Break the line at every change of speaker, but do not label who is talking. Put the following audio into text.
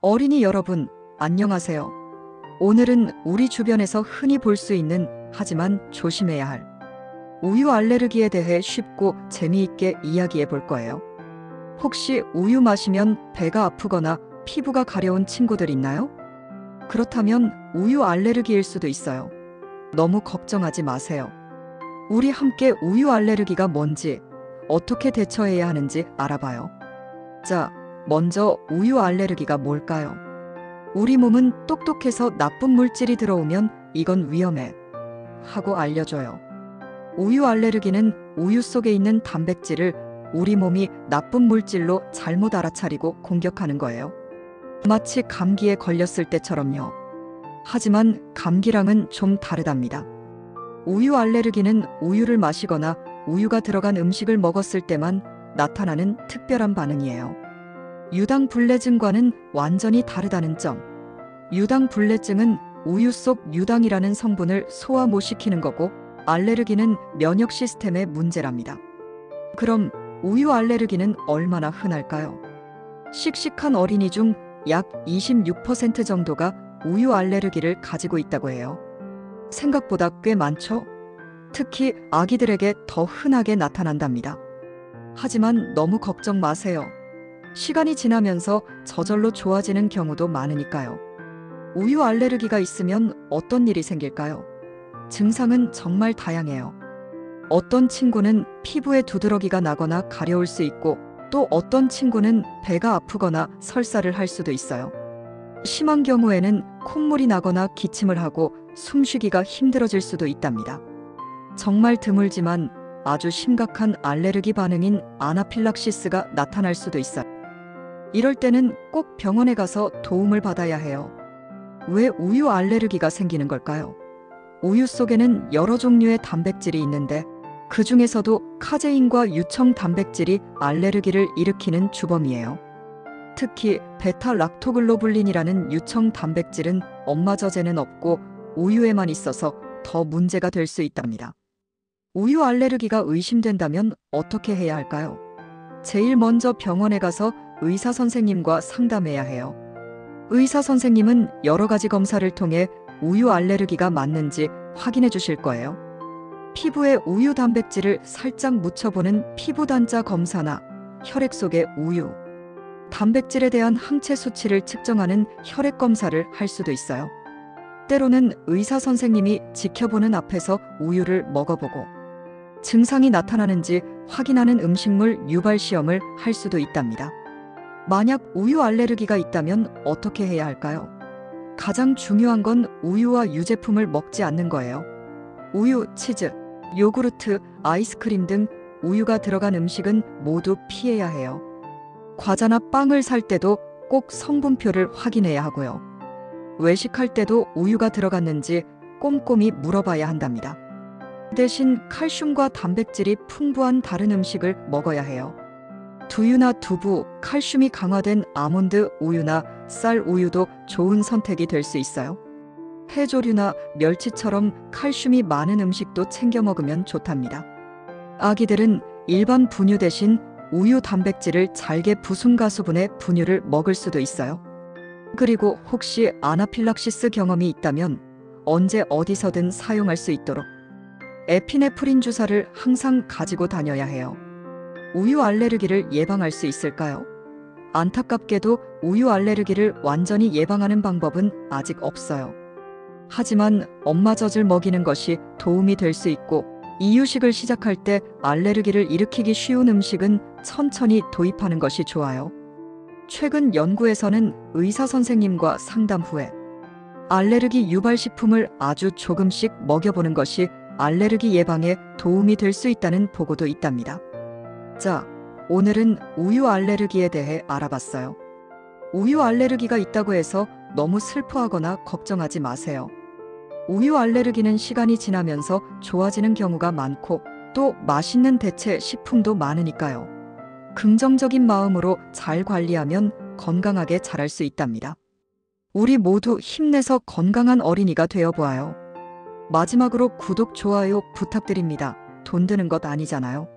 어린이 여러분, 안녕하세요. 오늘은 우리 주변에서 흔히 볼 수 있는 하지만 조심해야 할 우유 알레르기에 대해 쉽고 재미있게 이야기해 볼 거예요. 혹시 우유 마시면 배가 아프거나 피부가 가려운 친구들 있나요? 그렇다면 우유 알레르기일 수도 있어요. 너무 걱정하지 마세요. 우리 함께 우유 알레르기가 뭔지, 어떻게 대처해야 하는지 알아봐요. 자, 먼저 우유 알레르기가 뭘까요? 우리 몸은 똑똑해서 나쁜 물질이 들어오면 이건 위험해 하고 알려줘요. 우유 알레르기는 우유 속에 있는 단백질을 우리 몸이 나쁜 물질로 잘못 알아차리고 공격하는 거예요. 마치 감기에 걸렸을 때처럼요. 하지만 감기랑은 좀 다르답니다. 우유 알레르기는 우유를 마시거나 우유가 들어간 음식을 먹었을 때만 나타나는 특별한 반응이에요. 유당불내증과는 완전히 다르다는 점. 유당불내증은 우유 속 유당이라는 성분을 소화 못 시키는 거고, 알레르기는 면역 시스템의 문제랍니다. 그럼 우유 알레르기는 얼마나 흔할까요? 씩씩한 어린이 중 약 26% 정도가 우유 알레르기를 가지고 있다고 해요. 생각보다 꽤 많죠? 특히 아기들에게 더 흔하게 나타난답니다. 하지만 너무 걱정 마세요. 시간이 지나면서 저절로 좋아지는 경우도 많으니까요. 우유 알레르기가 있으면 어떤 일이 생길까요? 증상은 정말 다양해요. 어떤 친구는 피부에 두드러기가 나거나 가려울 수 있고, 또 어떤 친구는 배가 아프거나 설사를 할 수도 있어요. 심한 경우에는 콧물이 나거나 기침을 하고 숨쉬기가 힘들어질 수도 있답니다. 정말 드물지만 아주 심각한 알레르기 반응인 아나필락시스가 나타날 수도 있어요. 이럴 때는 꼭 병원에 가서 도움을 받아야 해요. 왜 우유 알레르기가 생기는 걸까요? 우유 속에는 여러 종류의 단백질이 있는데, 그 중에서도 카제인과 유청 단백질이 알레르기를 일으키는 주범이에요. 특히 베타락토글로불린이라는 유청 단백질은 엄마젖에는 없고 우유에만 있어서 더 문제가 될 수 있답니다. 우유 알레르기가 의심된다면 어떻게 해야 할까요? 제일 먼저 병원에 가서 의사 선생님과 상담해야 해요. 의사 선생님은 여러 가지 검사를 통해 우유 알레르기가 맞는지 확인해 주실 거예요. 피부에 우유 단백질을 살짝 묻혀보는 피부단자 검사나 혈액 속의 우유, 단백질에 대한 항체 수치를 측정하는 혈액 검사를 할 수도 있어요. 때로는 의사 선생님이 지켜보는 앞에서 우유를 먹어보고 증상이 나타나는지 확인하는 음식물 유발 시험을 할 수도 있답니다. 만약 우유 알레르기가 있다면 어떻게 해야 할까요? 가장 중요한 건 우유와 유제품을 먹지 않는 거예요. 우유, 치즈, 요구르트, 아이스크림 등 우유가 들어간 음식은 모두 피해야 해요. 과자나 빵을 살 때도 꼭 성분표를 확인해야 하고요. 외식할 때도 우유가 들어갔는지 꼼꼼히 물어봐야 한답니다. 대신 칼슘과 단백질이 풍부한 다른 음식을 먹어야 해요. 두유나 두부, 칼슘이 강화된 아몬드 우유나 쌀 우유도 좋은 선택이 될 수 있어요. 해조류나 멸치처럼 칼슘이 많은 음식도 챙겨 먹으면 좋답니다. 아기들은 일반 분유 대신 우유 단백질을 잘게 부순 가수분의 분유를 먹을 수도 있어요. 그리고 혹시 아나필락시스 경험이 있다면 언제 어디서든 사용할 수 있도록 에피네프린 주사를 항상 가지고 다녀야 해요. 우유 알레르기를 예방할 수 있을까요? 안타깝게도 우유 알레르기를 완전히 예방하는 방법은 아직 없어요. 하지만 엄마젖을 먹이는 것이 도움이 될 수 있고, 이유식을 시작할 때 알레르기를 일으키기 쉬운 음식은 천천히 도입하는 것이 좋아요. 최근 연구에서는 의사 선생님과 상담 후에 알레르기 유발식품을 아주 조금씩 먹여보는 것이 알레르기 예방에 도움이 될 수 있다는 보고도 있답니다. 자, 오늘은 우유 알레르기에 대해 알아봤어요. 우유 알레르기가 있다고 해서 너무 슬퍼하거나 걱정하지 마세요. 우유 알레르기는 시간이 지나면서 좋아지는 경우가 많고, 또 맛있는 대체 식품도 많으니까요. 긍정적인 마음으로 잘 관리하면 건강하게 자랄 수 있답니다. 우리 모두 힘내서 건강한 어린이가 되어보아요. 마지막으로 구독, 좋아요 부탁드립니다. 돈 드는 것 아니잖아요.